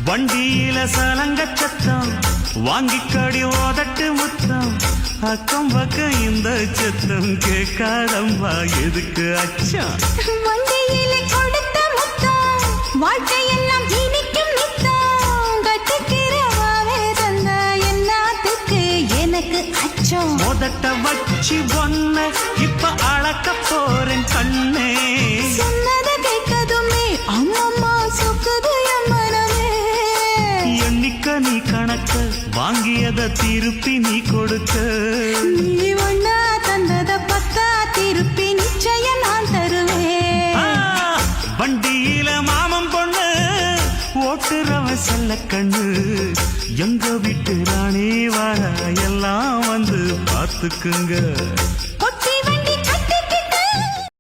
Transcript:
வண்டியில சலங்க சத்தம் வாங்கிக்கடி ஓதட்டு முத்தம் அக்கம் பக்கம் இந்த சத்தம் கேட்காதம்பா எதுக்கு அச்சம் வண்டியில கொடுத்த முத்தம் வாழ்க்கையெல்லாம் இனிக்கும் நித்தம் கட்டுக்கிறவாவே தந்த எல்லாத்துக்கு எனக்கு அச்சம் முதட்ட வச்சு ஒன்ன இப்ப அளக்க போறேன் கண்ணே சொன்னத கேட்கதுமே அம்மம்மா சொக்குது என் மனமே எண்ணிக்க நீ கணக்க வாங்கியத திருப்பி நீ கொடுக்க நீ ஒன்னா தந்தத பத்தா திருப்பி நிச்சயம் நான் தருவேன் வண்டியில மாமன் பொண்ணு ஓட்டுறவன் செல்ல கண்ணு எங்க வீட்டு ராணி வாழ எல்லாம் வந்து பார்த்துக்குங்க